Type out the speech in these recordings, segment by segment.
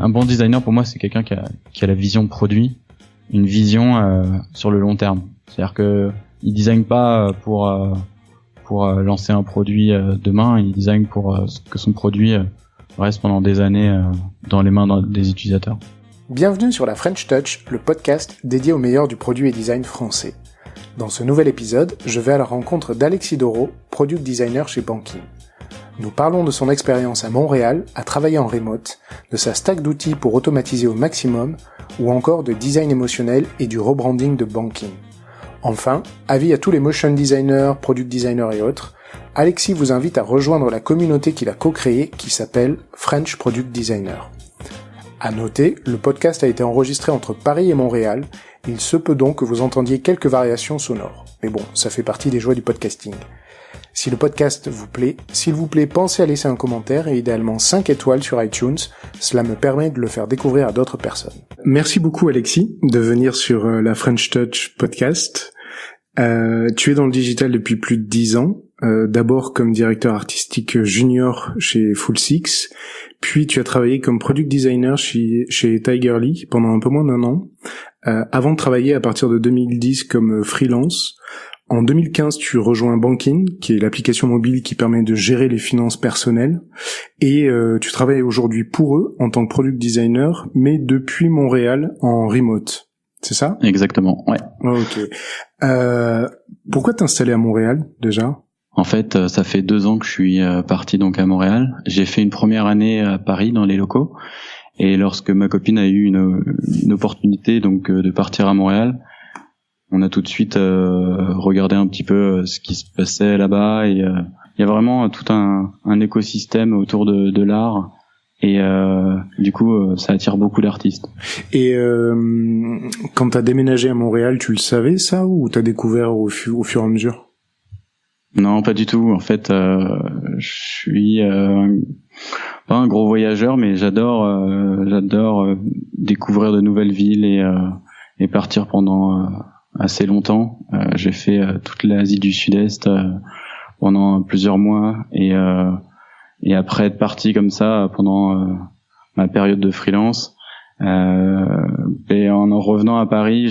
un bon designer pour moi, c'est quelqu'un qui a la vision produit, une vision sur le long terme. C'est-à-dire que il design pas pour lancer un produit demain, il design pour que son produit reste pendant des années dans les mains des utilisateurs. Bienvenue sur la French Touch, le podcast dédié au meilleur du produit et design français. Dans ce nouvel épisode, je vais à la rencontre d'Alexis Doro, product designer chez Bankin. Nous parlons de son expérience à Montréal, à travailler en remote, de sa stack d'outils pour automatiser au maximum, ou encore de design émotionnel et du rebranding de Bankin. Enfin, avis à tous les motion designers, product designers et autres, Alexis vous invite à rejoindre la communauté qu'il a co-créée qui s'appelle French Product Designer. À noter, le podcast a été enregistré entre Paris et Montréal, il se peut donc que vous entendiez quelques variations sonores. Mais bon, ça fait partie des joies du podcasting. Si le podcast vous plaît, s'il vous plaît, pensez à laisser un commentaire et idéalement 5 étoiles sur iTunes, cela me permet de le faire découvrir à d'autres personnes. Merci beaucoup Alexis de venir sur la French Touch podcast. Tu es dans le digital depuis plus de 10 ans, d'abord comme directeur artistique junior chez Full Six, puis tu as travaillé comme product designer chez Tigerly pendant un peu moins d'1 an, avant de travailler à partir de 2010 comme freelance. En 2015, tu rejoins Bankin, qui est l'application mobile qui permet de gérer les finances personnelles, et tu travailles aujourd'hui pour eux en tant que product designer, mais depuis Montréal en remote. C'est ça ? Exactement, ouais. Ok. Pourquoi t'installer à Montréal, déjà ? En fait, ça fait 2 ans que je suis parti donc à Montréal. J'ai fait une première année à Paris dans les locaux. Et lorsque ma copine a eu une opportunité donc de partir à Montréal, on a tout de suite regardé un petit peu ce qui se passait là-bas. Et il y a vraiment tout un écosystème autour de l'art. Et du coup, ça attire beaucoup d'artistes. Et quand t'as déménagé à Montréal, tu le savais ça ou t'as découvert au fur et à mesure ? Non, pas du tout. En fait, je suis pas un gros voyageur, mais j'adore découvrir de nouvelles villes et partir pendant assez longtemps. J'ai fait toute l'Asie du Sud-Est pendant plusieurs mois et après être parti comme ça pendant ma période de freelance, et en revenant à Paris,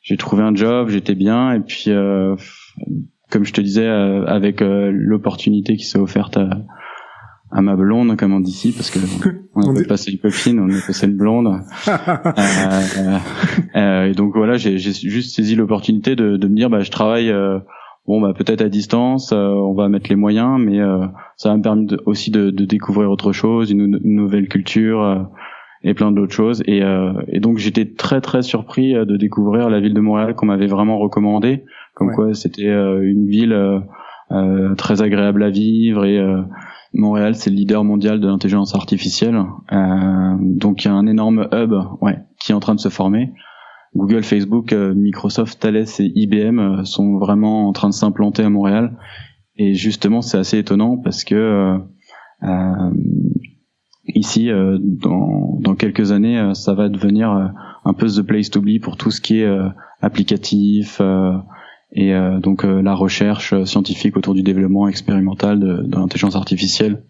j'ai trouvé un job, j'étais bien, et puis comme je te disais, avec l'opportunité qui s'est offerte à ma blonde, comme on dit ici, parce que on a passé une copine, on a passé une blonde. Et donc voilà, j'ai juste saisi l'opportunité de me dire, je travaille. Peut-être à distance, on va mettre les moyens, mais ça va me permettre aussi de découvrir autre chose, une nouvelle culture et plein d'autres choses. Et donc j'étais très très surpris de découvrir la ville de Montréal qu'on m'avait vraiment recommandée, comme quoi c'était une ville très agréable à vivre et Montréal c'est le leader mondial de l'intelligence artificielle. Donc il y a un énorme hub qui est en train de se former. Google, Facebook, Microsoft, Thales et IBM sont vraiment en train de s'implanter à Montréal. Et justement, c'est assez étonnant parce que ici, dans quelques années, ça va devenir un peu the place to be pour tout ce qui est applicatif et donc la recherche scientifique autour du développement expérimental de l'intelligence artificielle.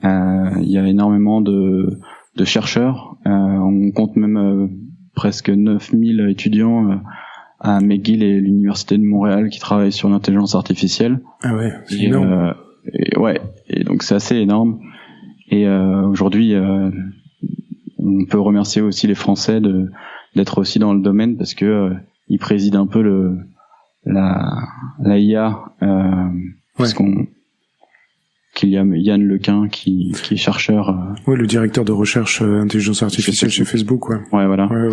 Il y a énormément de chercheurs. On compte même presque 9000 étudiants à McGill et l'université de Montréal qui travaillent sur l'intelligence artificielle. Ah ouais, c'est énorme. Et donc c'est assez énorme. Et aujourd'hui, on peut remercier aussi les Français d'être aussi dans le domaine parce que ils président un peu la IA, parce qu'il y a Yann Lequin qui est chercheur. Oui, le directeur de recherche intelligence artificielle chez Facebook, ouais. Ouais, voilà. Ouais.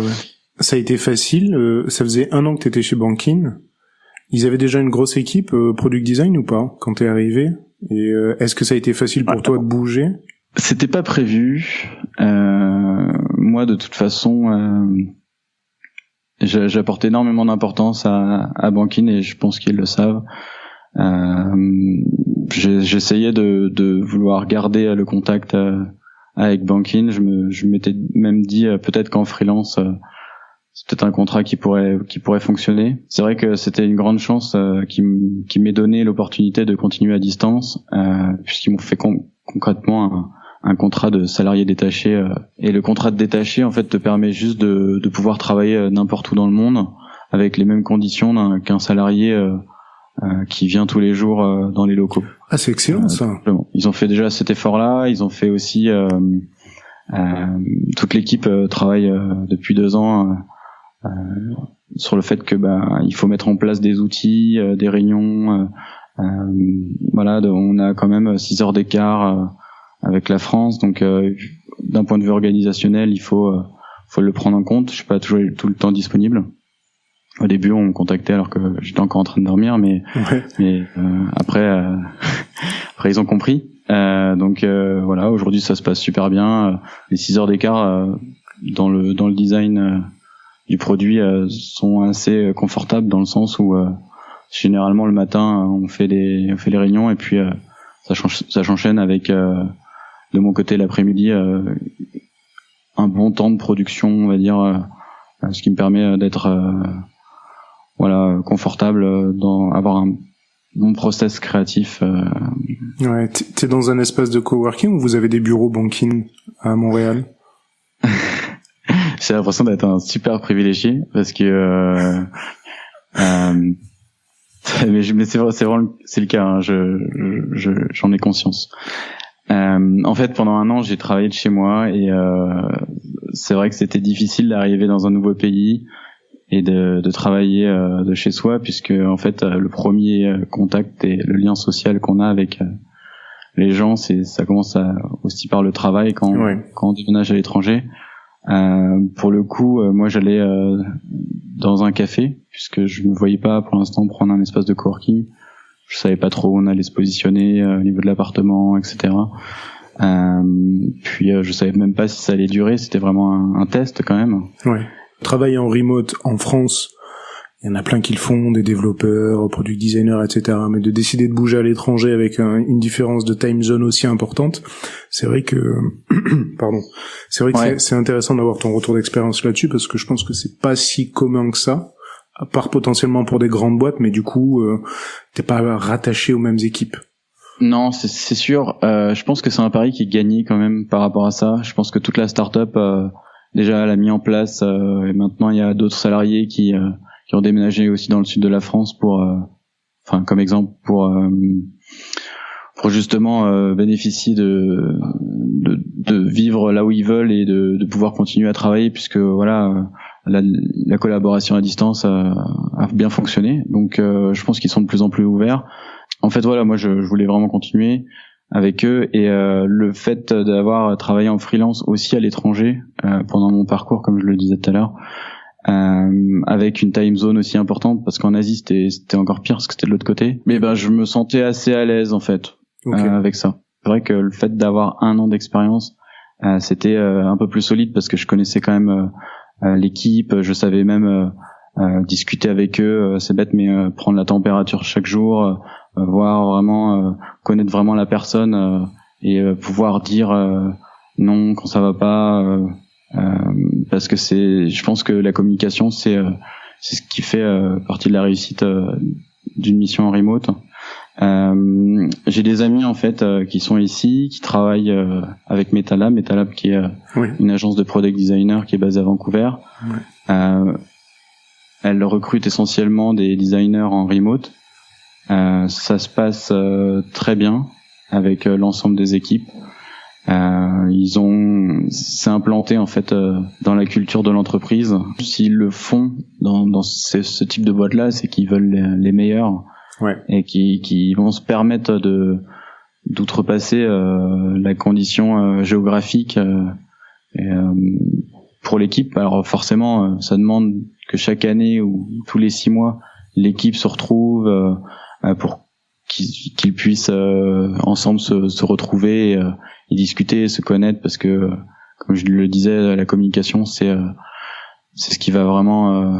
Ça a été facile. Ça faisait 1 an que t'étais chez Bankin. Ils avaient déjà une grosse équipe product design ou pas quand t'es arrivé? Et est-ce que ça a été facile pour toi de bouger? C'était pas prévu. Moi, de toute façon, j'apporte énormément d'importance à Bankin et je pense qu'ils le savent. J'essayais de vouloir garder le contact avec Bankin. Je m'étais même dit peut-être qu'en freelance c'est peut-être un contrat qui pourrait fonctionner. C'est vrai que c'était une grande chance qui m'ait donné l'opportunité de continuer à distance, puisqu'ils m'ont fait concrètement un contrat de salarié détaché. Et le contrat de détaché, en fait, te permet juste de pouvoir travailler n'importe où dans le monde avec les mêmes conditions qu'un salarié qui vient tous les jours dans les locaux. Ah, c'est excellent ça. Ils ont fait déjà cet effort-là. Ils ont fait aussi toute l'équipe travaille depuis 2 ans sur le fait que il faut mettre en place des outils, des réunions. Voilà, on a quand même 6 heures d'écart avec la France, donc d'un point de vue organisationnel, il faut le prendre en compte. Je suis pas toujours tout le temps disponible. Au début, on me contactait alors que j'étais encore en train de dormir, mais après ils ont compris. Donc voilà, aujourd'hui ça se passe super bien. Les 6 heures d'écart dans le design du produit sont assez confortables dans le sens où généralement le matin on fait les réunions et puis ça s'enchaîne avec de mon côté l'après-midi un bon temps de production, on va dire, ce qui me permet d'être confortable, avoir un bon process créatif. Ouais, t'es dans un espace de coworking ou vous avez des bureaux banking à Montréal? J'ai l'impression d'être un super privilégié parce que mais c'est le cas, hein, j'en ai conscience. En fait, pendant 1 an, j'ai travaillé de chez moi et c'est vrai que c'était difficile d'arriver dans un nouveau pays et de travailler de chez soi, puisque en fait le premier contact et le lien social qu'on a avec les gens, ça commence aussi par le travail quand on déménage à l'étranger. Pour le coup, moi j'allais dans un café, puisque je me voyais pas pour l'instant prendre un espace de coworking. Je savais pas trop où on allait se positionner au niveau de l'appartement, etc. Puis je savais même pas si ça allait durer. C'était vraiment un test quand même. Ouais. Travailler en remote en France, il y en a plein qui le font, des développeurs, product designers, etc. Mais de décider de bouger à l'étranger avec une différence de time zone aussi importante, c'est vrai que, c'est intéressant d'avoir ton retour d'expérience là-dessus, parce que je pense que c'est pas si commun que ça, à part potentiellement pour des grandes boîtes, mais du coup, t'es pas rattaché aux mêmes équipes. Non, c'est sûr. Je pense que c'est un pari qui est gagné quand même par rapport à ça. Je pense que toute la start-up déjà l'a mis en place et maintenant il y a d'autres salariés qui ont déménagé aussi dans le sud de la France comme exemple pour justement bénéficier de vivre là où ils veulent et de pouvoir continuer à travailler, puisque voilà, la collaboration à distance a bien fonctionné. Donc je pense qu'ils sont de plus en plus ouverts. En fait voilà, moi je voulais vraiment continuer avec eux, et le fait d'avoir travaillé en freelance aussi à l'étranger pendant mon parcours, comme je le disais tout à l'heure, avec une time zone aussi importante, parce qu'en Asie c'était encore pire parce que c'était de l'autre côté, mais je me sentais assez à l'aise en fait. Avec ça. C'est vrai que le fait d'avoir 1 an d'expérience, c'était un peu plus solide, parce que je connaissais quand même l'équipe, je savais même discuter avec eux, c'est bête, mais prendre la température chaque jour, voir vraiment, connaître vraiment la personne et pouvoir dire non quand ça va pas, parce que je pense que la communication c'est ce qui fait partie de la réussite d'une mission en remote. J'ai des amis en fait qui sont ici, qui travaillent avec Metalab qui est une agence de product designer qui est basée à Vancouver. Elle recrute essentiellement des designers en remote. Ça se passe très bien avec l'ensemble des équipes. C'est implanté en fait dans la culture de l'entreprise. S'ils le font dans ce type de boîte là, c'est qu'ils veulent les meilleurs. Et qui vont se permettre d'outrepasser la condition géographique pour l'équipe. Alors forcément, ça demande que chaque année ou tous les 6 mois, l'équipe se retrouve pour qu'ils puissent ensemble se retrouver et discuter, se connaître, parce que comme je le disais, la communication c'est ce qui va vraiment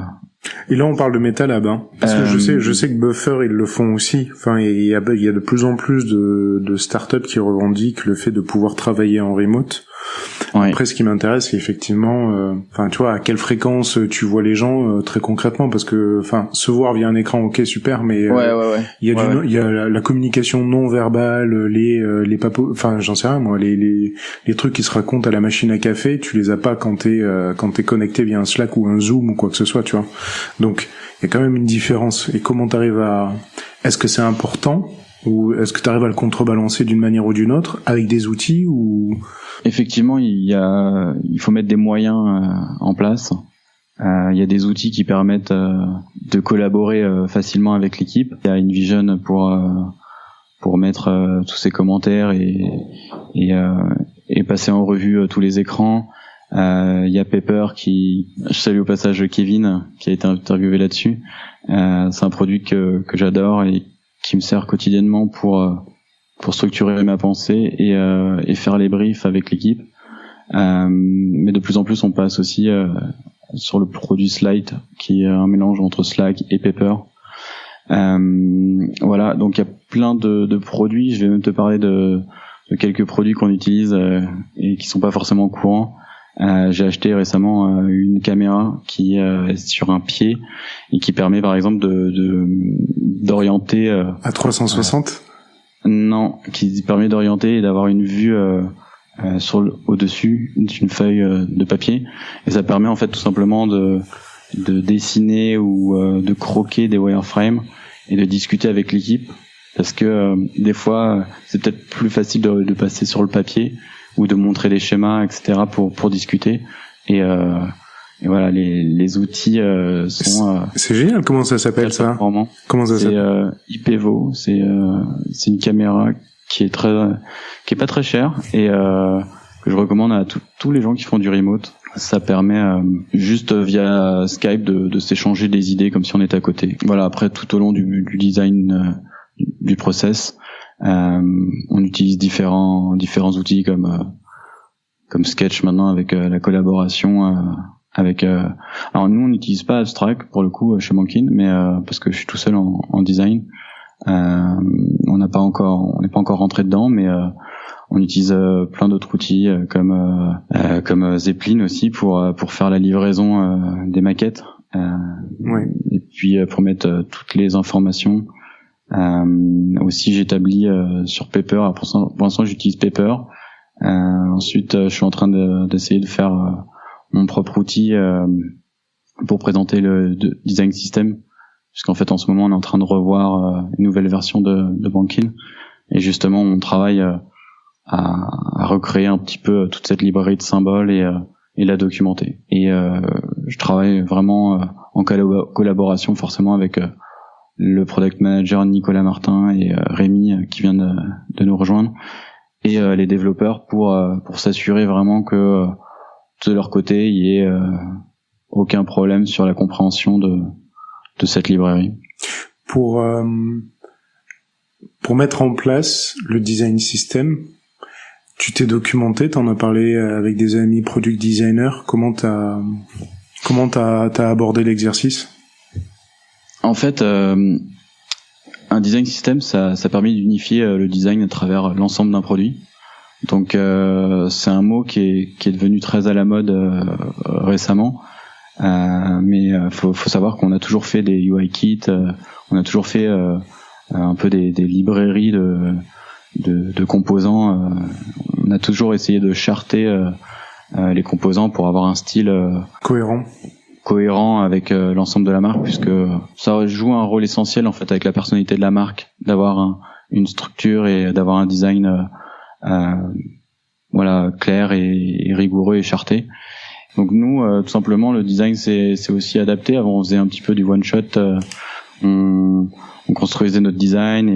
Et là, on parle de Metalab, hein. Parce que je sais que Buffer, ils le font aussi. Enfin, il y a de plus en plus de startups qui revendiquent le fait de pouvoir travailler en remote. Ouais. Après, ce qui m'intéresse, c'est effectivement, tu vois, à quelle fréquence tu vois les gens très concrètement, parce que, se voir via un écran, ok, super, mais il y a il y a la communication non verbale, les papos, j'en sais rien, moi, les trucs qui se racontent à la machine à café, tu les as pas quand t'es connecté via un Slack ou un Zoom ou quoi que ce soit, tu vois. Donc, il y a quand même une différence. Et comment t'arrives est-ce que c'est important, ou est-ce que t'arrives à le contrebalancer d'une manière ou d'une autre avec des outils ou... Effectivement, il faut mettre des moyens en place. Il y a des outils qui permettent de collaborer facilement avec l'équipe. Il y a InVision pour mettre tous ces commentaires et passer en revue tous les écrans. Il y a Paper je salue au passage Kevin qui a été interviewé là-dessus. C'est un produit que j'adore et qui me sert quotidiennement pour structurer ma pensée et faire les briefs avec l'équipe. Mais de plus en plus, on passe aussi sur le produit Slide, qui est un mélange entre Slack et Paper. Voilà, donc il y a plein de produits. Je vais même te parler de quelques produits qu'on utilise et qui sont pas forcément courants. J'ai acheté récemment une caméra qui est sur un pied et qui permet par exemple d'orienter à 360. Non, qui permet d'orienter et d'avoir une vue au-dessus d'une feuille de papier, et ça permet en fait tout simplement de dessiner ou de croquer des wireframes et de discuter avec l'équipe, parce que des fois c'est peut-être plus facile de passer sur le papier ou de montrer des schémas, etc. pour discuter. Et voilà, les outils sont... c'est génial. Comment ça s'appelle ça? Comment ça s'appelle? C'est IPEVO. C'est une caméra qui est pas très chère et que je recommande à tous les gens qui font du remote. Ça permet juste via Skype de s'échanger des idées comme si on était à côté. Voilà. Après, tout au long du design du process, on utilise différents outils comme Sketch maintenant avec la collaboration avec alors nous on n'utilise pas Abstract pour le coup chez Bankin, mais parce que je suis tout seul en design. On n'est pas encore rentré dedans, mais on utilise plein d'autres outils comme Zeppelin aussi pour faire la livraison des maquettes. Ouais. Et puis pour mettre toutes les informations. Aussi j'établis sur Paper. Pour l'instant j'utilise Paper. Ensuite je suis en train d'essayer de faire mon propre outil pour présenter le design system, puisqu'en fait en ce moment on est en train de revoir une nouvelle version de Bankin, et justement on travaille à recréer un petit peu toute cette librairie de symboles et la documenter. Et je travaille vraiment en collaboration forcément avec le product manager Nicolas Martin et Rémi qui vient de nous rejoindre, et les développeurs pour s'assurer vraiment que de leur côté il y ait aucun problème sur la compréhension de cette librairie. Pour mettre en place le design system, tu t'es documenté, t'en as parlé avec des amis product designers. Comment t'as abordé l'exercice? En fait, un design system, ça permet d'unifier le design à travers l'ensemble d'un produit. Donc c'est un mot qui est devenu très à la mode récemment. Mais faut savoir qu'on a toujours fait des UI kits, on a toujours fait un peu des librairies de composants. On a toujours essayé de charter les composants pour avoir un style cohérent avec l'ensemble de la marque, puisque ça joue un rôle essentiel en fait avec la personnalité de la marque, d'avoir une structure et d'avoir un design clair et rigoureux et charté. Donc nous, tout simplement, le design c'est aussi adapté. Avant, on faisait un petit peu du one shot. On construisait notre design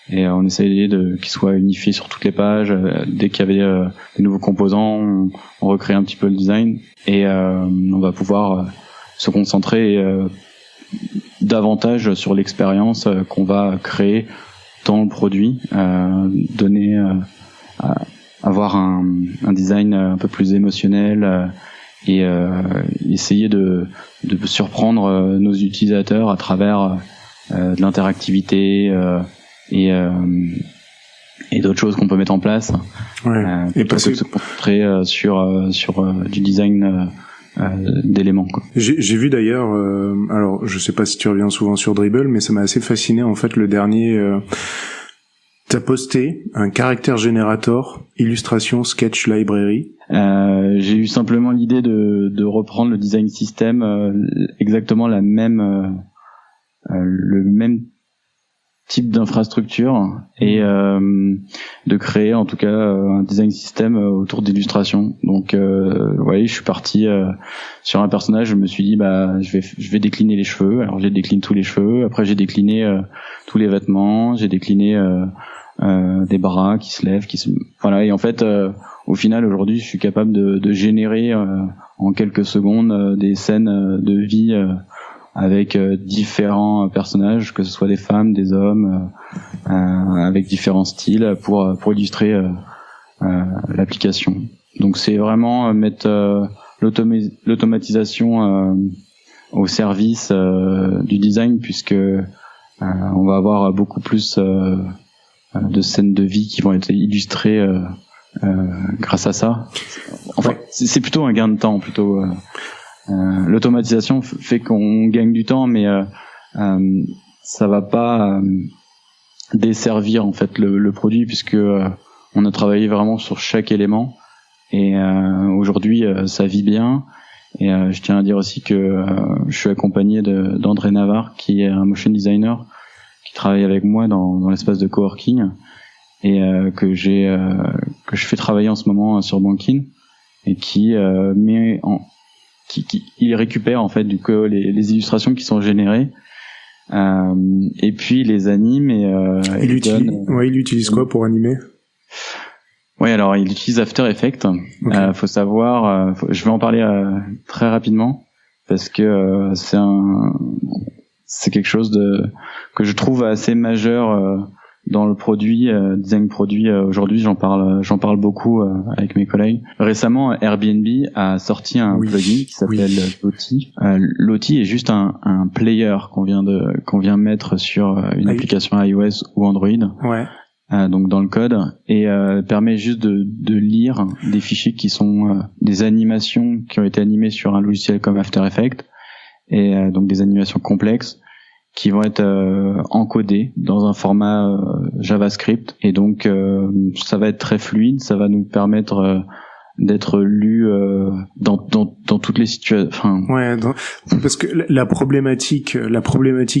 et on essayait qu'il soit unifié sur toutes les pages. Dès qu'il y avait des nouveaux composants, on recréait un petit peu le design, et on va pouvoir se concentrer davantage sur l'expérience qu'on va créer dans le produit, avoir un design un peu plus émotionnel et essayer de surprendre nos utilisateurs à travers de l'interactivité et et d'autres choses qu'on peut mettre en place. Et parce que se concentrer sur du design d'éléments, quoi. J'ai vu d'ailleurs, alors je sais pas si tu reviens souvent sur Dribbble, mais ça m'a assez fasciné en fait le dernier. T'as posté un character generator, illustration, sketch library. J'ai eu simplement l'idée de reprendre le design system, exactement le même type d'infrastructure, et de créer en tout cas un design system autour d'illustration. Donc je suis parti sur un personnage, je me suis dit je vais décliner les cheveux. Alors j'ai décliné tous les cheveux, après j'ai décliné tous les vêtements, j'ai décliné des bras qui se lèvent, et en fait au final aujourd'hui je suis capable de générer en quelques secondes des scènes de vie avec différents personnages, que ce soit des femmes, des hommes, avec différents styles pour illustrer l'application. Donc c'est vraiment mettre l'automatisation au service du design, puisque on va avoir beaucoup plus de scènes de vie qui vont être illustrées grâce à ça. Enfin, c'est plutôt un gain de temps, plutôt. L'automatisation fait qu'on gagne du temps, mais ça va pas desservir en fait le produit, puisque on a travaillé vraiment sur chaque élément, et aujourd'hui ça vit bien. Et je tiens à dire aussi que je suis accompagné d'André Navarre, qui est un motion designer qui travaille avec moi dans l'espace de coworking, et que je fais travailler en ce moment sur Bankin, et qui il récupère en fait les illustrations qui sont générées, et puis les anime, et il utilise quoi pour animer? Alors il utilise After Effects. Okay. Faut savoir, je vais en parler très rapidement, parce que c'est quelque chose que je trouve assez majeur dans le produit, design produit. Aujourd'hui j'en parle beaucoup avec mes collègues. Récemment, Airbnb a sorti un plugin qui s'appelle Lottie. Lottie est juste un player qu'on vient mettre sur une application iOS ou Android. Donc dans le code, et permet juste de lire des fichiers qui sont des animations qui ont été animées sur un logiciel comme After Effects, et donc des animations complexes qui vont être encodées dans un format JavaScript, et donc ça va être très fluide, ça va nous permettre d'être lu dans toutes les situations. Parce que la problématique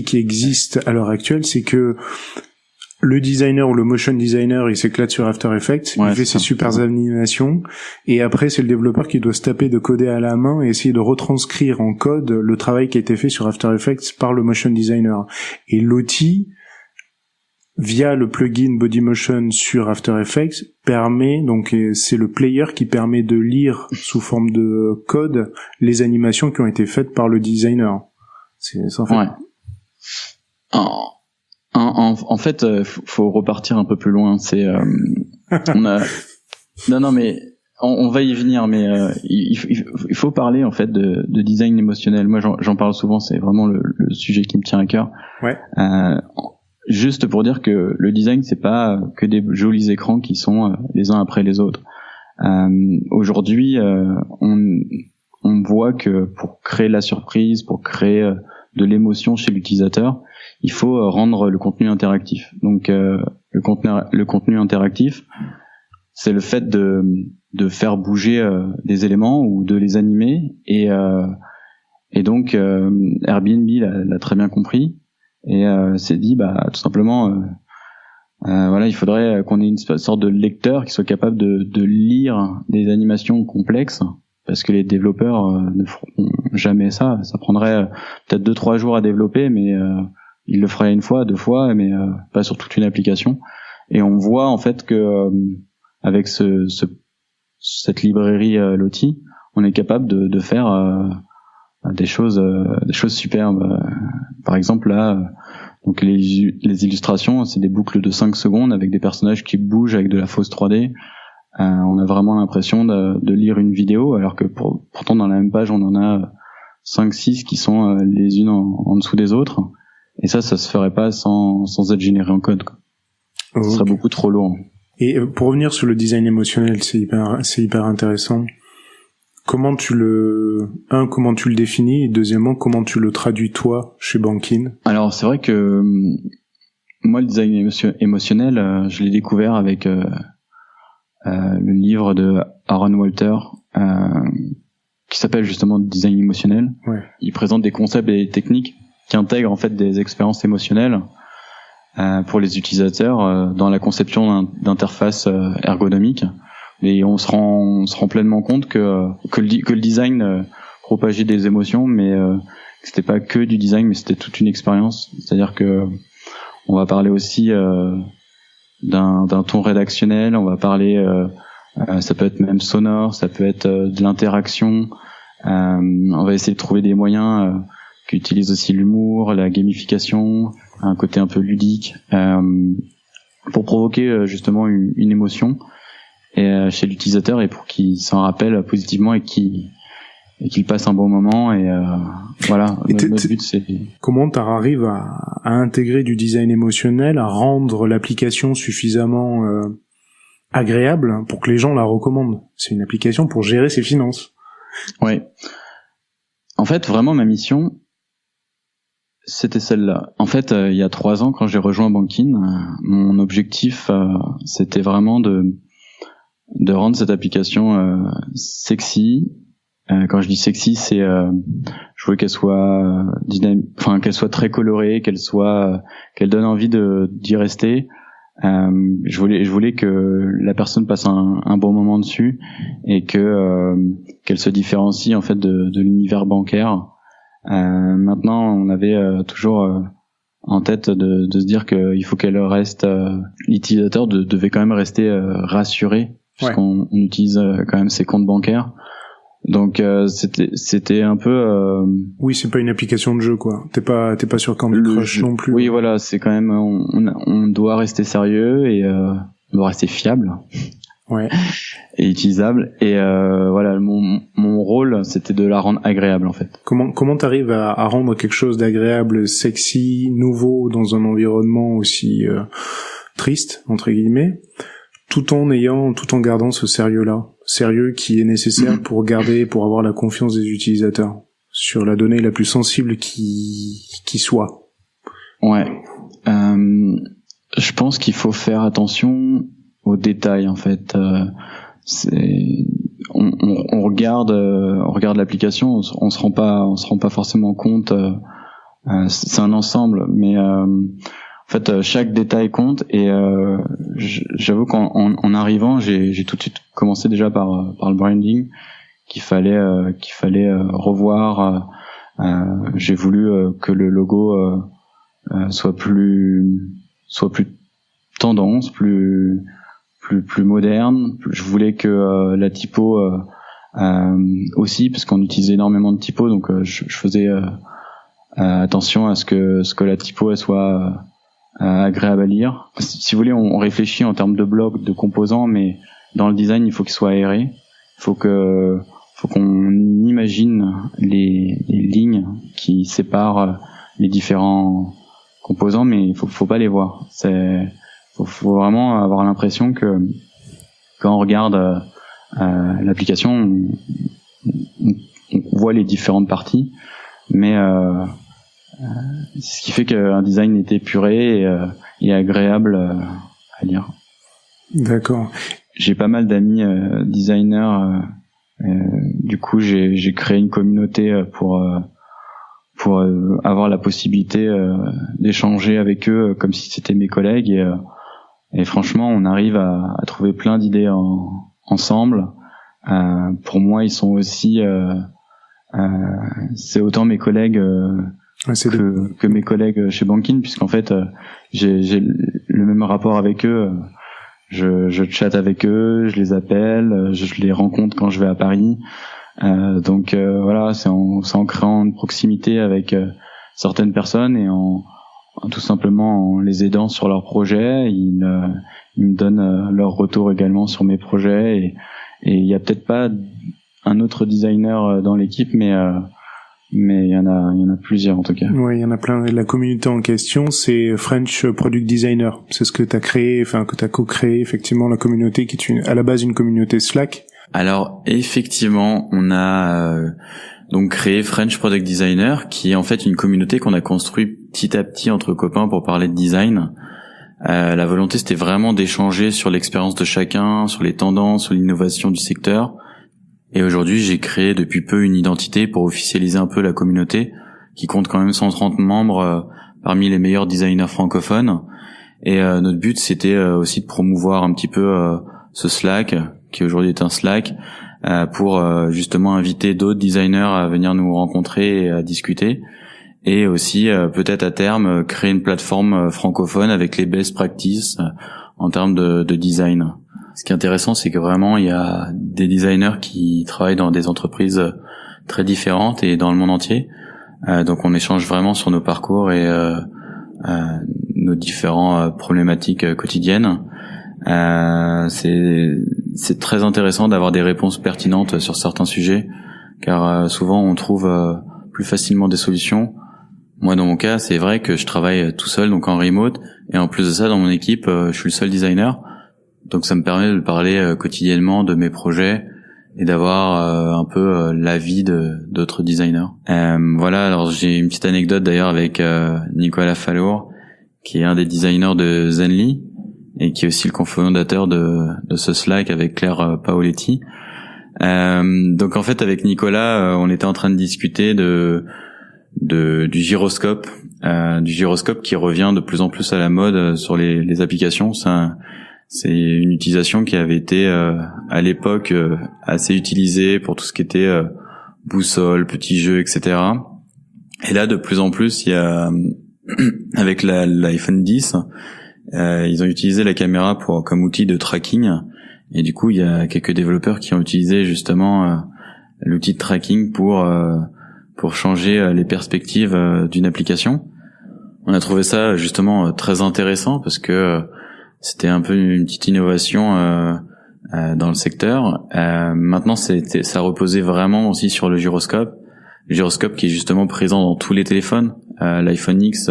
qui existe à l'heure actuelle, c'est que le designer ou le motion designer, il s'éclate sur After Effects, il fait ses super animations, et après c'est le développeur qui doit se taper de coder à la main et essayer de retranscrire en code le travail qui a été fait sur After Effects par le motion designer. Et Lottie, via le plugin Bodymotion sur After Effects, donc c'est le player qui permet de lire sous forme de code les animations qui ont été faites par le designer. C'est ça, en fait. En fait, faut repartir un peu plus loin. C'est, mais on va y venir. Mais il faut parler en fait de design émotionnel. Moi, j'en parle souvent. C'est vraiment le sujet qui me tient à cœur. Juste pour dire que le design, c'est pas que des jolis écrans qui sont les uns après les autres. Aujourd'hui, on voit que pour créer la surprise, pour créer de l'émotion chez l'utilisateur, il faut rendre le contenu interactif. Donc le contenu interactif, c'est le fait de faire bouger des éléments ou de les animer, et donc Airbnb l'a très bien compris, et s'est dit tout simplement il faudrait qu'on ait une sorte de lecteur qui soit capable de lire des animations complexes, parce que les développeurs ne feront jamais ça. Ça prendrait peut-être 2-3 jours à développer, mais ils le feraient une fois, 2 fois, mais pas sur toute une application. Et on voit en fait que avec cette librairie Lottie, on est capable de faire des choses superbes. Par exemple là, donc les illustrations, c'est des boucles de 5 secondes avec des personnages qui bougent avec de la fausse 3D. On a vraiment l'impression de lire une vidéo, alors que pourtant dans la même page on en a 5-6 qui sont les unes en dessous des autres, et ça se ferait pas sans être généré en code, quoi. Ce serait beaucoup trop lourd. Et pour revenir sur le design émotionnel, c'est hyper intéressant. Comment tu le définis, et deuxièmement, comment tu le traduis toi chez Bankin? Alors c'est vrai que moi le design émotionnel, je l'ai découvert avec le livre de Aaron Walter qui s'appelle justement Design émotionnel. Ouais. Il présente des concepts et des techniques qui intègrent en fait des expériences émotionnelles pour les utilisateurs dans la conception d'interfaces ergonomiques. Et on se rend pleinement compte que le design propageait des émotions, mais que c'était pas que du design, mais c'était toute une expérience. C'est-à-dire que on va parler aussi d'un ton rédactionnel, on va parler ça peut être même sonore, ça peut être de l'interaction. On va essayer de trouver des moyens qui utilisent aussi l'humour, la gamification, un côté un peu ludique, pour provoquer justement une émotion chez l'utilisateur et pour qu'il s'en rappelle positivement et qu'il passe un bon moment. Et voilà, notre but c'est... Comment tu arrives à intégrer du design émotionnel, à rendre l'application suffisamment agréable pour que les gens la recommandent? C'est une application pour gérer ses finances. Ouais. En fait, vraiment, ma mission, c'était celle-là. En fait, il y a 3 ans, quand j'ai rejoint Bankin, mon objectif, c'était vraiment de rendre cette application sexy. Quand je dis sexy, c'est je voulais qu'elle soit qu'elle soit très colorée, qu'elle donne envie d'y rester. Je voulais que la personne passe un bon moment dessus et qu'elle se différencie en fait de l'univers bancaire. Maintenant, on avait toujours en tête de se dire qu'il faut qu'elle reste, l'utilisateur devait quand même rester rassuré, puisqu'on utilise quand même ses comptes bancaires. Donc c'était un peu oui, c'est pas une application de jeu quoi. T'es pas sur Candy Crush non plus. Oui, voilà, c'est quand même on doit rester sérieux et on doit rester fiable. Ouais. Et utilisable, et voilà, mon rôle c'était de la rendre agréable en fait. Comment t'arrives à rendre quelque chose d'agréable, sexy, nouveau dans un environnement aussi triste entre guillemets, tout en gardant ce sérieux qui est nécessaire pour avoir la confiance des utilisateurs sur la donnée la plus sensible qui soit. Ouais. Je pense qu'il faut faire attention aux détails en fait. On regarde l'application, on se rend pas forcément compte. C'est un ensemble, mais en fait chaque détail compte. Et j'avoue qu'en arrivant, j'ai tout de suite commencé déjà par le branding qu'il fallait revoir. J'ai voulu que le logo soit plus tendance, plus moderne. Je voulais que la typo aussi, parce qu'on utilisait énormément de typos, donc je faisais attention à ce que la typo elle soit agréable à lire. Si vous voulez, on réfléchit en termes de blocs, de composants, mais dans le design, il faut qu'il soit aéré. Il faut qu'on imagine les lignes qui séparent les différents composants, mais il faut pas les voir. Faut vraiment avoir l'impression que quand on regarde l'application, on voit les différentes parties, mais ce qui fait qu'un design est épuré et agréable à lire. D'accord. J'ai pas mal d'amis designers, du coup j'ai créé une communauté pour avoir la possibilité d'échanger avec eux comme si c'était mes collègues, et franchement on arrive à trouver plein d'idées ensemble. Pour moi ils sont aussi c'est autant mes collègues que mes collègues chez Bankin, puisqu'en fait j'ai le même rapport avec eux. Je chatte avec eux, je les appelle, je les rencontre quand je vais à Paris. Donc voilà, c'est en créant une proximité avec certaines personnes et en tout simplement en les aidant sur leurs projets. Ils me donnent leur retour également sur mes projets, et il y a peut-être pas un autre designer dans l'équipe, mais mais il y en a plusieurs en tout cas. Oui, il y en a plein. La communauté en question, c'est French Product Designer. C'est ce que tu as créé, enfin que tu as co-créé effectivement la communauté qui est à la base une communauté Slack. Alors effectivement, on a donc créé French Product Designer, qui est en fait une communauté qu'on a construit petit à petit entre copains pour parler de design. La volonté, c'était vraiment d'échanger sur l'expérience de chacun, sur les tendances, sur l'innovation du secteur. Et aujourd'hui, j'ai créé depuis peu une identité pour officialiser un peu la communauté, qui compte quand même 130 membres parmi les meilleurs designers francophones. Et notre but, c'était aussi de promouvoir un petit peu ce Slack, qui aujourd'hui est un Slack, pour justement inviter d'autres designers à venir nous rencontrer et à discuter. Et aussi, peut-être à terme, créer une plateforme francophone avec les best practices en termes de design. Ce qui est intéressant, c'est que vraiment, il y a des designers qui travaillent dans des entreprises très différentes et dans le monde entier. Donc, on échange vraiment sur nos parcours et nos différentes problématiques quotidiennes. C'est très intéressant d'avoir des réponses pertinentes sur certains sujets, car souvent, on trouve plus facilement des solutions. Moi, dans mon cas, c'est vrai que je travaille tout seul, donc en remote, et en plus de ça, dans mon équipe, je suis le seul designer. Donc ça me permet de parler quotidiennement de mes projets et d'avoir un peu l'avis d'autres designers. Voilà, alors j'ai une petite anecdote d'ailleurs avec Nicolas Fallour, qui est un des designers de Zenly et qui est aussi le cofondateur de ce Slack avec Claire Paoletti. Donc en fait avec Nicolas, on était en train de discuter du gyroscope qui revient de plus en plus à la mode sur les applications. C'est une utilisation qui avait été à l'époque assez utilisée pour tout ce qui était boussole, petits jeux, etc. Et là, de plus en plus, il y a avec l'iPhone 10, ils ont utilisé la caméra comme outil de tracking. Et du coup, il y a quelques développeurs qui ont utilisé justement l'outil de tracking pour changer les perspectives d'une application. On a trouvé ça justement très intéressant parce que c'était un peu une petite innovation dans le secteur. Maintenant, ça reposait vraiment aussi sur le gyroscope qui est justement présent dans tous les téléphones. L'iPhone X,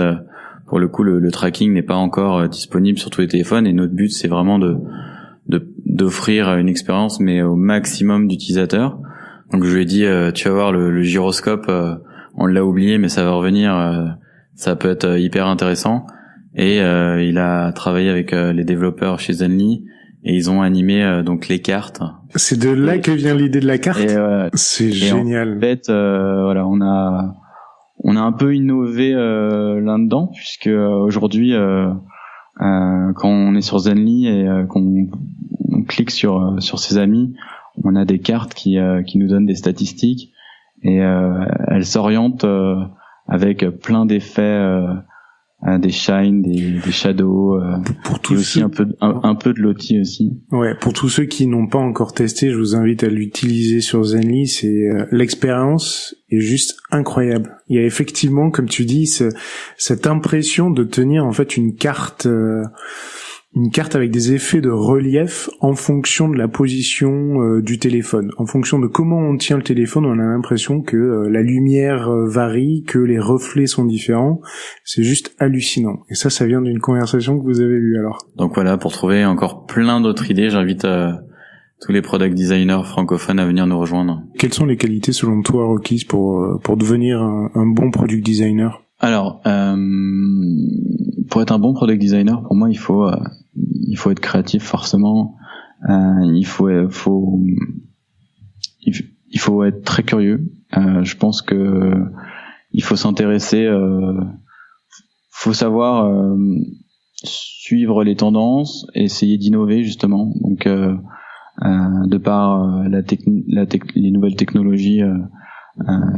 pour le coup, le tracking n'est pas encore disponible sur tous les téléphones. Et notre but, c'est vraiment d'offrir une expérience, mais au maximum d'utilisateurs. Donc, je lui ai dit, tu vas voir le gyroscope, on l'a oublié, mais ça va revenir. Ça peut être hyper intéressant. Et il a travaillé avec les développeurs chez Zenly et ils ont animé donc les cartes. C'est de là que vient l'idée de la carte. C'est génial. En fait, voilà, on a un peu innové là-dedans puisque aujourd'hui, quand on est sur Zenly et qu'on clique sur ses amis, on a des cartes qui nous donnent des statistiques et elles s'orientent avec plein d'effets. Des shines, des shadows, pour tous aussi un peu de loti aussi. Ouais, pour tous ceux qui n'ont pas encore testé, je vous invite à l'utiliser sur Zenly. C'est l'expérience est juste incroyable. Il y a effectivement, comme tu dis, cette impression de tenir en fait une carte avec des effets de relief en fonction de la position du téléphone. En fonction de comment on tient le téléphone, on a l'impression que la lumière varie, que les reflets sont différents. C'est juste hallucinant. Et ça vient d'une conversation que vous avez eue alors. Donc voilà, pour trouver encore plein d'autres idées, j'invite tous les product designers francophones à venir nous rejoindre. Quelles sont les qualités selon toi requises pour devenir un bon product designer ? Alors, pour être un bon product designer, pour moi, il faut être créatif forcément. Il faut être très curieux. Je pense que il faut s'intéresser. Faut savoir suivre les tendances, essayer d'innover justement. Donc, de par les nouvelles technologies,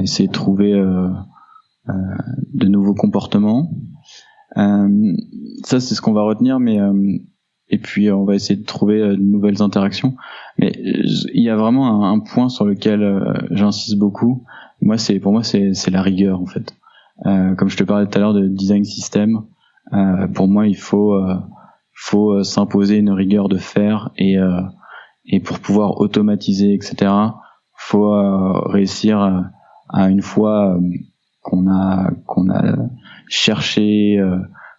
essayer de trouver de nouveaux comportements. Ça, c'est ce qu'on va retenir, mais et puis on va essayer de trouver de nouvelles interactions. Mais il y a vraiment un point sur lequel j'insiste beaucoup. Pour moi, c'est la rigueur en fait. Comme je te parlais tout à l'heure de design system, pour moi, il faut s'imposer une rigueur de faire et pour pouvoir automatiser, etc. Faut réussir une fois qu'on a cherché,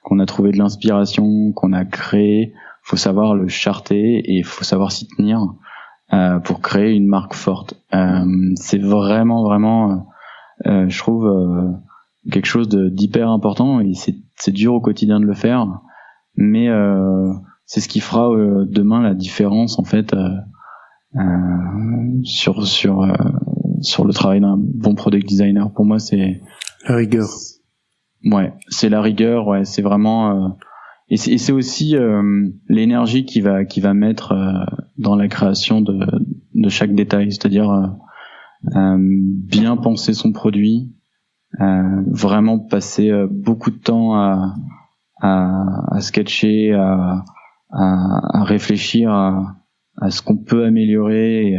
qu'on a trouvé de l'inspiration, qu'on a créé, faut savoir le charter et faut savoir s'y tenir pour créer une marque forte. C'est vraiment je trouve quelque chose d'hyper important, et c'est dur au quotidien de le faire, mais c'est ce qui fera demain la différence en fait sur le travail d'un bon product designer. Pour moi, c'est la rigueur. Ouais, c'est la rigueur, ouais, c'est vraiment et c'est aussi l'énergie qui va mettre dans la création de chaque détail, c'est-à-dire bien penser son produit, vraiment passer beaucoup de temps à sketcher, à réfléchir à ce qu'on peut améliorer,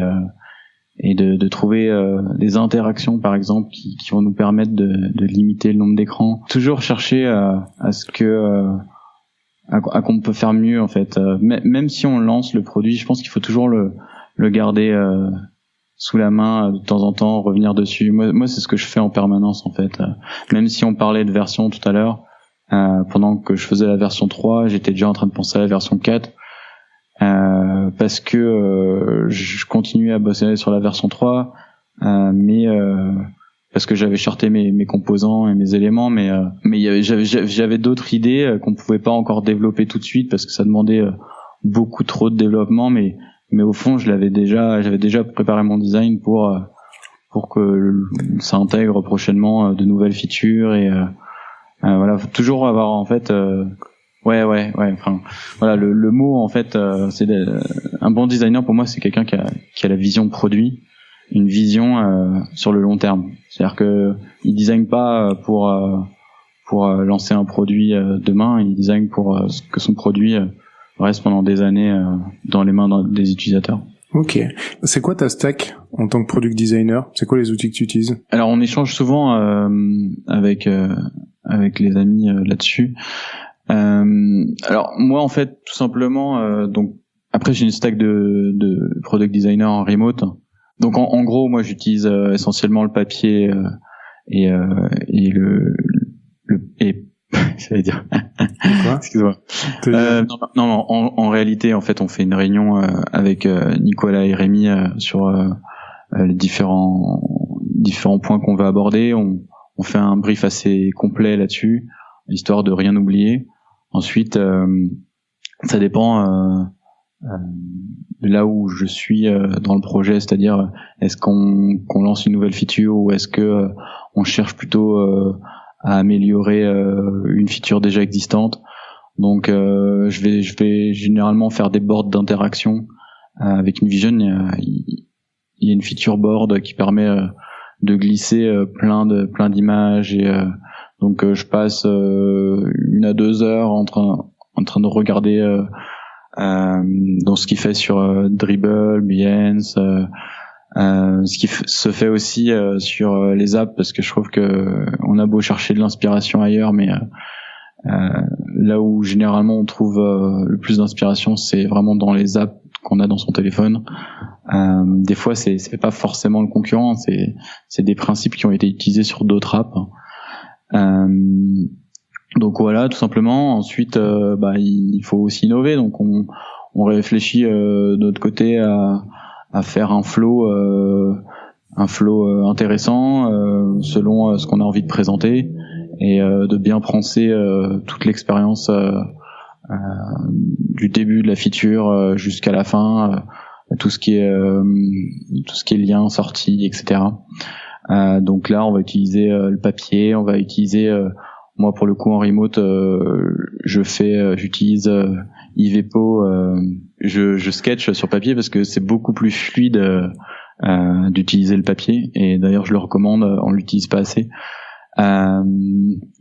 et de trouver des interactions par exemple qui vont nous permettre de limiter le nombre d'écrans. Toujours chercher à ce que à qu'on peut faire mieux en fait. Même si on lance le produit, je pense qu'il faut toujours le garder sous la main de temps en temps, revenir dessus. Moi c'est ce que je fais en permanence en fait. Même si on parlait de version tout à l'heure, pendant que je faisais la version 3, j'étais déjà en train de penser à la version 4. Parce que je continuais à bosser sur la version 3, mais parce que j'avais charté mes composants et mes éléments, mais j'avais d'autres idées qu'on pouvait pas encore développer tout de suite parce que ça demandait beaucoup trop de développement, mais au fond j'avais déjà préparé mon design pour que ça intègre prochainement de nouvelles features, et voilà, faut toujours avoir en fait Ouais. Enfin, voilà, le mot en fait, c'est un bon designer pour moi, c'est quelqu'un qui a la vision produit, une vision sur le long terme. C'est-à-dire que il design pas pour lancer un produit demain, il design pour que son produit reste pendant des années dans les mains des utilisateurs. Ok. C'est quoi ta stack en tant que product designer? C'est quoi les outils que tu utilises? Alors on échange souvent avec les amis là-dessus. Alors moi en fait tout simplement donc après j'ai une stack de product designer en remote, donc en gros moi j'utilise essentiellement le papier et j'allais dire quoi excuse-moi non en réalité en fait on fait une réunion avec Nicolas et Rémi sur les différents points qu'on va aborder. On fait un brief assez complet là-dessus, histoire de rien oublier. Ensuite, ça dépend de là où je suis dans le projet, c'est-à-dire est-ce qu'on lance une nouvelle feature ou est-ce que on cherche plutôt à améliorer une feature déjà existante. Donc je vais généralement faire des boards d'interaction avec InVision. Il y a une feature board qui permet de glisser plein d'images, et donc je passe 1 à 2 heures en train de regarder dans ce qui fait sur Dribbble, Behance, ce qui se fait aussi sur les apps, parce que je trouve que on a beau chercher de l'inspiration ailleurs, mais là où généralement on trouve le plus d'inspiration, c'est vraiment dans les apps qu'on a dans son téléphone. Des fois c'est pas forcément le concurrent, c'est des principes qui ont été utilisés sur d'autres apps. Donc voilà, tout simplement. Ensuite il faut aussi innover, donc on réfléchit de notre côté à faire un flow intéressant selon ce qu'on a envie de présenter, et de bien penser toute l'expérience du début de la feature jusqu'à la fin, tout ce qui est lien, sortie, etc. Donc là on va utiliser le papier, on va utiliser moi pour le coup en remote j'utilise Ivepo, je sketch sur papier parce que c'est beaucoup plus fluide d'utiliser le papier, et d'ailleurs je le recommande, on l'utilise pas assez.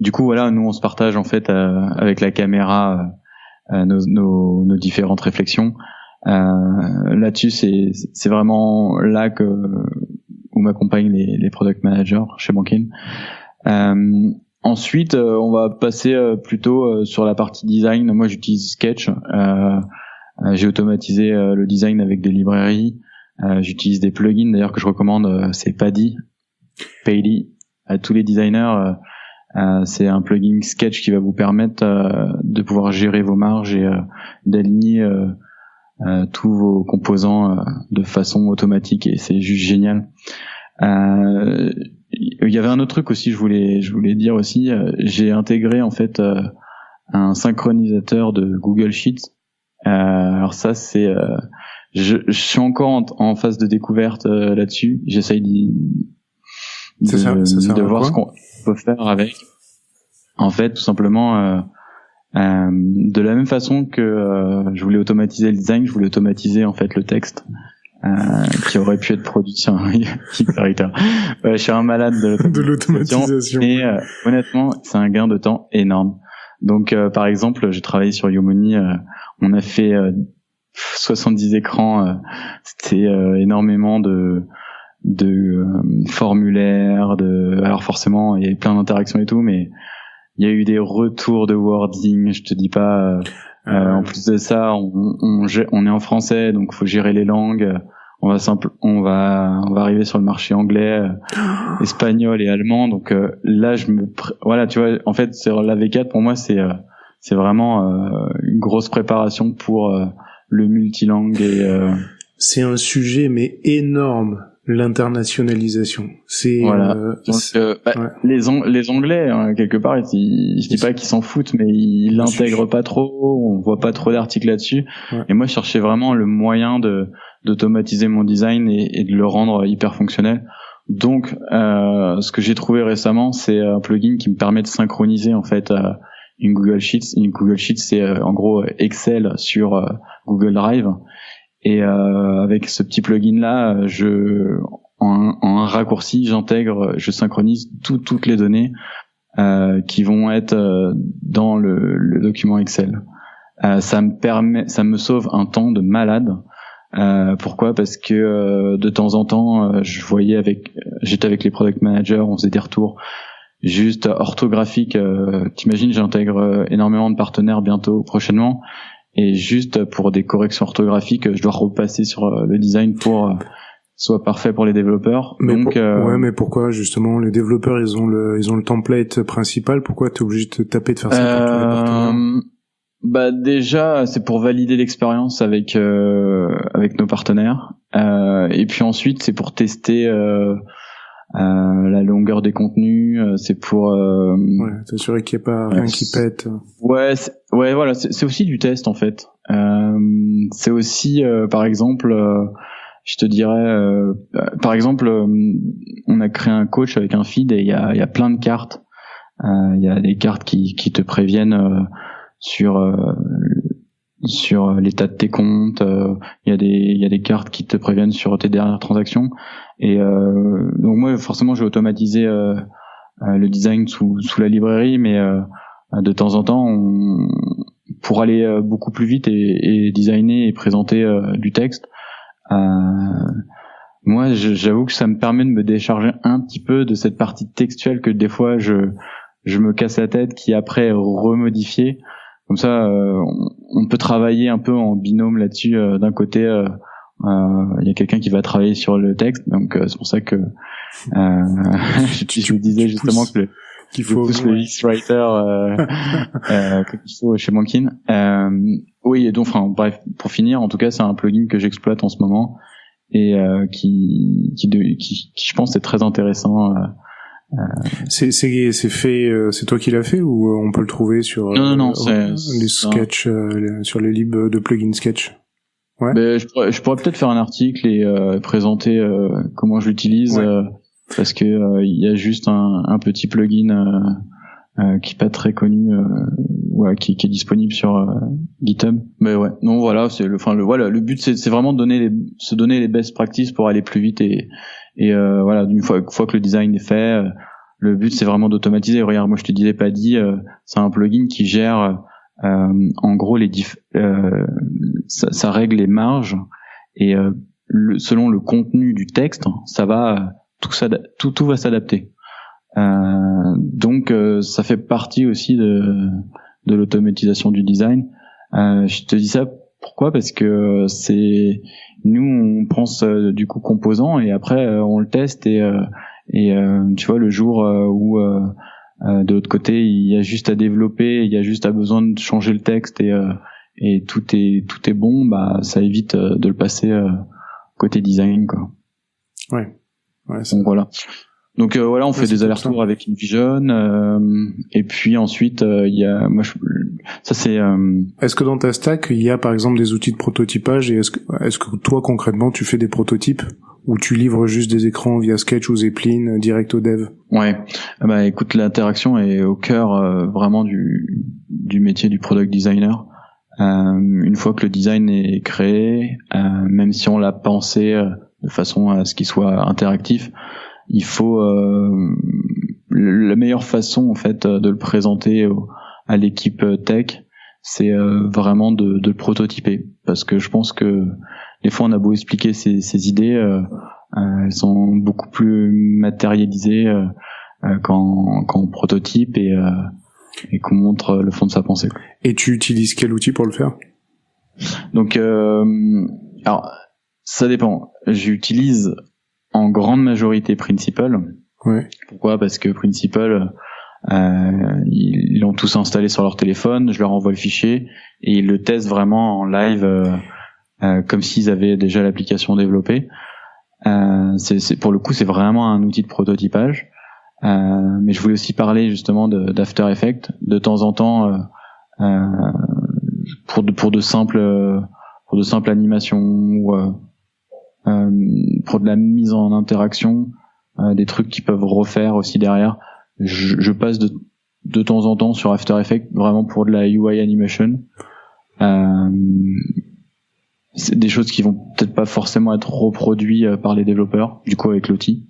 Du coup voilà, nous on se partage en fait avec la caméra nos différentes réflexions. Là-dessus c'est vraiment là où m'accompagnent les product managers chez Bankin. Ensuite, on va passer plutôt sur la partie design. Moi, j'utilise Sketch. J'ai automatisé le design avec des librairies. J'utilise des plugins d'ailleurs que je recommande. C'est Paddy. Paidy. À tous les designers, c'est un plugin Sketch qui va vous permettre de pouvoir gérer vos marges et d'aligner tous vos composants de façon automatique, et c'est juste génial. Il y avait un autre truc aussi, je voulais dire aussi, j'ai intégré en fait un synchronisateur de Google Sheets. Alors ça c'est je suis encore en phase de découverte là-dessus. J'essaye de voir ce qu'on peut faire avec. En fait, tout simplement, de la même façon que je voulais automatiser le design, je voulais automatiser en fait le texte qui aurait pu être produit sur un hyperacteur. Je suis un malade de l'automatisation. Et honnêtement, c'est un gain de temps énorme. Donc, par exemple, j'ai travaillé sur Yomoni. On a fait 70 écrans. C'était énormément de formulaires, alors forcément il y avait plein d'interactions et tout, mais il y a eu des retours de wording, je te dis pas. En plus de ça, on est en français, donc faut gérer les langues. On va arriver sur le marché anglais, espagnol et allemand. Donc là, voilà, tu vois, en fait, sur la V4 pour moi, c'est vraiment une grosse préparation pour le multilangue et. C'est un sujet mais énorme. L'internationalisation, c'est voilà. Les Anglais quelque part, je dis pas qu'ils s'en foutent, mais ils l'intègrent pas trop. On voit pas trop d'articles là-dessus. Ouais. Et moi, je cherchais vraiment le moyen d'automatiser mon design et de le rendre hyper fonctionnel. Donc, ce que j'ai trouvé récemment, c'est un plugin qui me permet de synchroniser en fait une Google Sheets. Une Google Sheets, c'est en gros Excel sur Google Drive. Et avec ce petit plugin là, en un raccourci, je synchronise toutes les données qui vont être dans le document Excel. Ça me sauve un temps de malade. Pourquoi ? Parce que de temps en temps, j'étais avec les product managers, on faisait des retours juste orthographiques. T'imagines, j'intègre énormément de partenaires prochainement. Et juste pour des corrections orthographiques, je dois repasser sur le design pour soit parfait pour les développeurs. Mais mais pourquoi justement les développeurs ils ont le template principal, pourquoi t'es obligé de te taper de faire ça pour tous les partenaires ? Bah déjà c'est pour valider l'expérience avec nos partenaires. Et puis ensuite c'est pour tester la longueur des contenus, c'est pour t'assurer qu'il n'y ait pas rien qui pète. Voilà, c'est aussi du test en fait. C'est aussi par exemple je te dirais par exemple on a créé un coach avec un feed et il y a plein de cartes. Il y a des cartes qui te préviennent sur l'état de tes comptes, il y a des cartes qui te préviennent sur tes dernières transactions. Et donc moi forcément j'ai automatisé le design sous la librairie, mais de temps en temps pour aller beaucoup plus vite et designer et présenter du texte, moi j'avoue que ça me permet de me décharger un petit peu de cette partie textuelle que des fois je me casse la tête, qui après est remodifiée. Comme ça on peut travailler un peu en binôme là-dessus. D'un côté il y a quelqu'un qui va travailler sur le texte, donc c'est pour ça que je disais justement qu'il faut le X-Writer qu'il faut chez Bankin. Oui, et donc enfin bref, pour finir, en tout cas c'est un plugin que j'exploite en ce moment et qui je pense est très intéressant. C'est fait, c'est toi qui l'as fait ou on peut le trouver sur non, les sketchs sur les libs de plugin Sketch? Ouais. Ben, je pourrais peut-être faire un article et présenter comment je l'utilise, parce que il y a juste un petit plugin qui est pas très connu, qui est disponible sur GitHub. Mais ouais, non voilà, le but c'est vraiment de se donner les best practices pour aller plus vite et voilà, une fois que le design est fait, le but c'est vraiment d'automatiser. Regarde, moi je te disais Paidy, c'est un plugin qui gère en gros ça règle les marges et selon le contenu du texte, ça va tout va s'adapter. Donc ça fait partie aussi de l'automatisation du design. Je te dis ça pourquoi ? Parce que nous on pense du coup composant et après on le teste et Et tu vois, le jour où de l'autre côté il y a juste à développer, il y a juste à besoin de changer le texte et tout est bon, bah ça évite de le passer côté design, quoi. Ouais. Donc voilà. Donc voilà, on fait des allers-retours avec InVision, et puis ensuite il y a ça c'est. Est-ce que dans ta stack il y a par exemple des outils de prototypage, et est-ce que toi concrètement tu fais des prototypes ou tu livres juste des écrans via Sketch ou Zeppelin direct au dev? Ouais, bah écoute, l'interaction est au cœur vraiment du métier du product designer. Une fois que le design est créé, même si on l'a pensé de façon à ce qu'il soit interactif, il faut la meilleure façon en fait de le présenter à l'équipe tech, c'est vraiment de le prototyper, parce que je pense que des fois on a beau expliquer ces idées, elles sont beaucoup plus matérialisées quand on prototype et qu'on montre le fond de sa pensée. Et tu utilises quel outil pour le faire? Donc alors ça dépend. J'utilise en grande majorité Principal. Ouais. Pourquoi? Parce que Principal, ils l'ont tous installé sur leur téléphone, je leur envoie le fichier et ils le testent vraiment en live, comme s'ils avaient déjà l'application développée. C'est pour le coup, c'est vraiment un outil de prototypage. Mais je voulais aussi parler justement d'After Effects de temps en temps, pour de simples animations ou pour de la mise en interaction, des trucs qui peuvent refaire aussi derrière. Je passe de temps en temps sur After Effects vraiment pour de la UI animation. C'est des choses qui vont peut-être pas forcément être reproduites par les développeurs, du coup avec l'outil.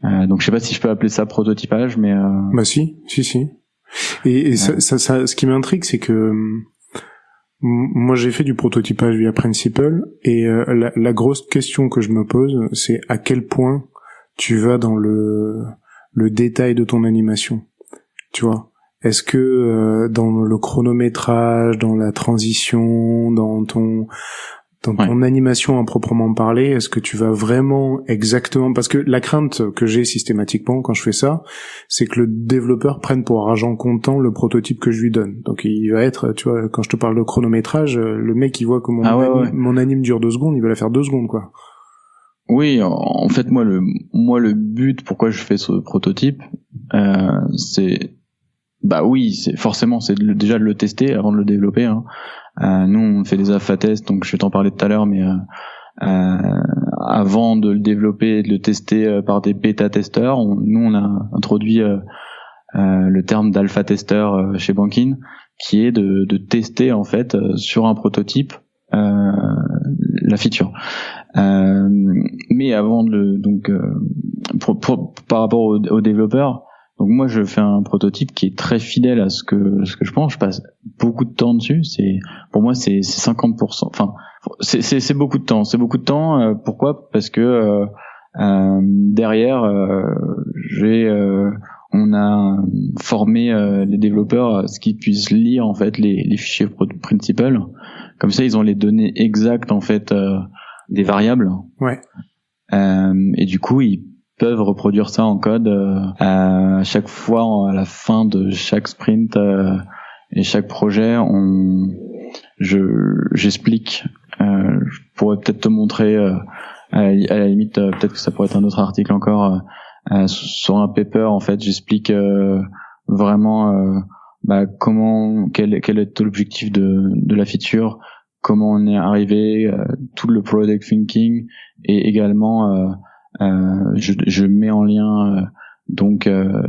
Donc je sais pas si je peux appeler ça prototypage, mais bah si. Et ouais. ça, ce qui m'intrigue, c'est que moi j'ai fait du prototypage via Principal, et la grosse question que je me pose, c'est à quel point tu vas dans le détail de ton animation, tu vois. Est-ce que dans le chronométrage, dans la transition, dans ton animation à proprement parler, est-ce que tu vas vraiment exactement... Parce que la crainte que j'ai systématiquement quand je fais ça, c'est que le développeur prenne pour argent comptant le prototype que je lui donne. Donc il va être, tu vois, quand je te parle de chronométrage, le mec il voit que mon anime dure 2 secondes, il va la faire 2 secondes, quoi. Oui, en fait moi le but pourquoi je fais ce prototype, c'est forcément c'est déjà de le tester avant de le développer, hein. Nous on fait des alpha tests, donc je vais t'en parler tout à l'heure, mais avant de le développer et de le tester par des bêta testeurs, on a introduit le terme d'alpha testeur chez Bankin, qui est de tester en fait sur un prototype la feature. Mais avant de par rapport aux développeurs, donc moi je fais un prototype qui est très fidèle à ce que je pense. Je passe beaucoup de temps dessus. Pour moi c'est 50%. Enfin c'est beaucoup de temps. C'est beaucoup de temps. Pourquoi? Parce que derrière on a formé les développeurs à ce qu'ils puissent lire en fait les fichiers Principal. Comme ça ils ont les données exactes en fait des variables. Ouais. Et du coup ils peuvent reproduire ça en code à chaque fois à la fin de chaque sprint et chaque projet. J'explique. Je pourrais peut-être te montrer à la limite, peut-être que ça pourrait être un autre article encore sur un paper. En fait, j'explique vraiment quel est l'objectif de la feature, comment on est arrivé, tout le product thinking, et également je mets en lien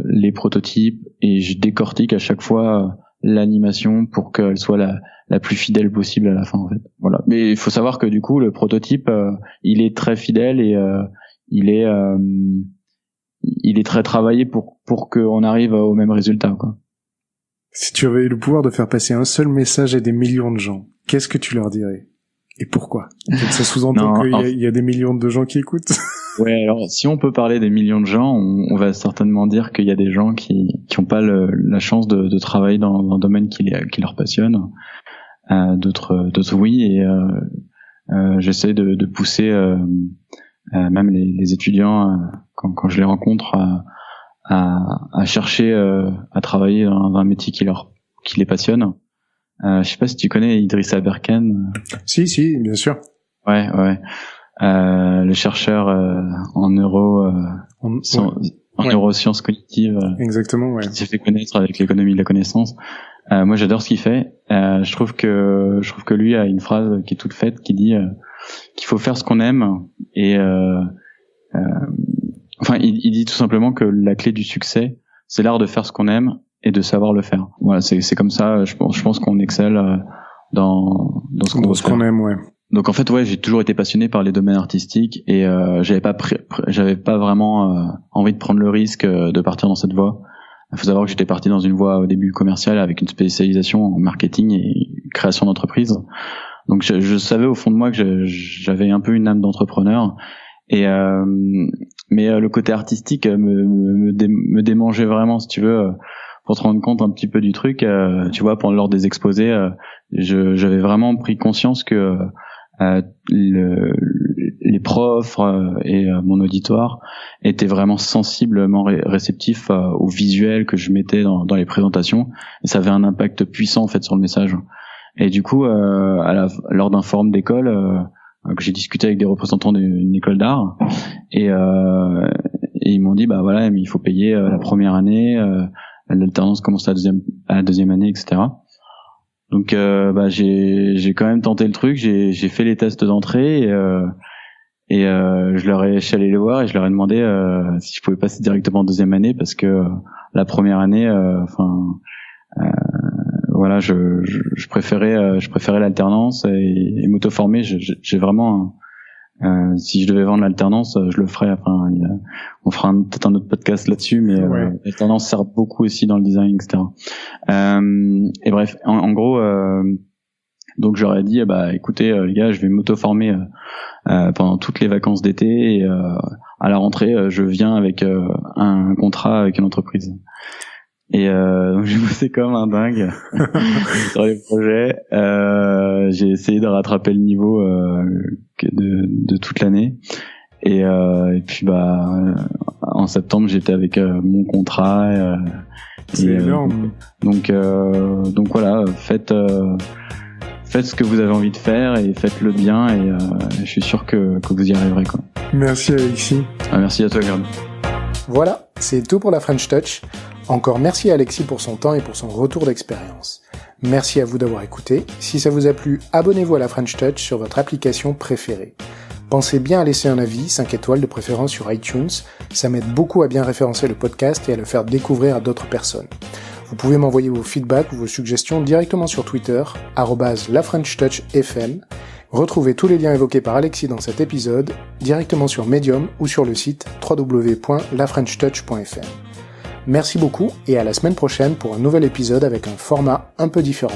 les prototypes, et je décortique à chaque fois l'animation pour qu'elle soit la plus fidèle possible à la fin, en fait. Voilà. Mais il faut savoir que du coup le prototype il est très fidèle et il est très travaillé pour qu'on arrive au même résultat, quoi. Si tu avais eu le pouvoir de faire passer un seul message à des millions de gens, qu'est-ce que tu leur dirais? Et pourquoi? Ça sous-entend qu'il y a des millions de gens qui écoutent. Ouais, alors si on peut parler des millions de gens, on va certainement dire qu'il y a des gens qui ont pas la chance de travailler dans un domaine qui leur passionne. D'autres oui, et j'essaie de pousser même les étudiants quand je les rencontre à chercher à travailler dans un métier qui les passionne. Je sais pas si tu connais Idrissa Berkane. Si, bien sûr. Ouais. Le chercheur en neurosciences cognitives. Exactement, ouais. Qui s'est fait connaître avec l'économie de la connaissance. Moi, j'adore ce qu'il fait. Je trouve que lui a une phrase qui est toute faite qui dit qu'il faut faire ce qu'on aime et il dit tout simplement que la clé du succès, c'est l'art de faire ce qu'on aime et de savoir le faire. Voilà, c'est comme ça. Je pense qu'on excelle dans ce qu'on aime, ouais. Donc en fait, ouais, j'ai toujours été passionné par les domaines artistiques et j'avais pas vraiment envie de prendre le risque de partir dans cette voie. Il faut savoir que j'étais parti dans une voie au début commerciale avec une spécialisation en marketing et création d'entreprise. Donc je savais au fond de moi que j'avais un peu une âme d'entrepreneur et mais le côté artistique me démangeait vraiment, si tu veux, pour te rendre compte un petit peu du truc. Tu vois, lors des exposés, j'avais vraiment pris conscience que les profs et mon auditoire étaient vraiment sensiblement réceptifs au visuel que je mettais dans les présentations, et ça avait un impact puissant en fait sur le message. Et du coup, lors d'un forum d'école que j'ai discuté avec des représentants d'une école d'art, et ils m'ont dit bah voilà, mais il faut payer la première année, l'alternance commence à la deuxième année, etc. Donc j'ai quand même tenté le truc, j'ai fait les tests d'entrée et je suis allé les voir et je leur ai demandé si je pouvais passer directement en deuxième année parce que la première année voilà, je préférais l'alternance et m'auto-former. J'ai vraiment si je devais vendre l'alternance, je le ferais. Enfin, on fera peut-être un autre podcast là-dessus, mais ouais. L'alternance sert beaucoup aussi dans le design, etc. Et bref, en gros, donc j'aurais dit, écoutez les gars, je vais m'auto-former pendant toutes les vacances d'été et à la rentrée, je viens avec un contrat avec une entreprise. Et donc j'ai bossé comme un dingue sur les projets. J'ai essayé de rattraper le niveau de toute l'année. Et puis en septembre j'étais avec mon contrat. C'est énorme. Donc voilà, faites ce que vous avez envie de faire et faites-le bien et je suis sûr que vous y arriverez quoi. Merci Alexis. Merci à toi Gerd. Voilà, c'est tout pour la French Touch. Encore merci à Alexis pour son temps et pour son retour d'expérience. Merci à vous d'avoir écouté. Si ça vous a plu, abonnez-vous à la French Touch sur votre application préférée. Pensez bien à laisser un avis, 5 étoiles de préférence sur iTunes. Ça m'aide beaucoup à bien référencer le podcast et à le faire découvrir à d'autres personnes. Vous pouvez m'envoyer vos feedbacks ou vos suggestions directement sur Twitter, @lafrenchtouchfm. Retrouvez tous les liens évoqués par Alexis dans cet épisode directement sur Medium ou sur le site www.lafrenchtouch.fm. Merci beaucoup et à la semaine prochaine pour un nouvel épisode avec un format un peu différent.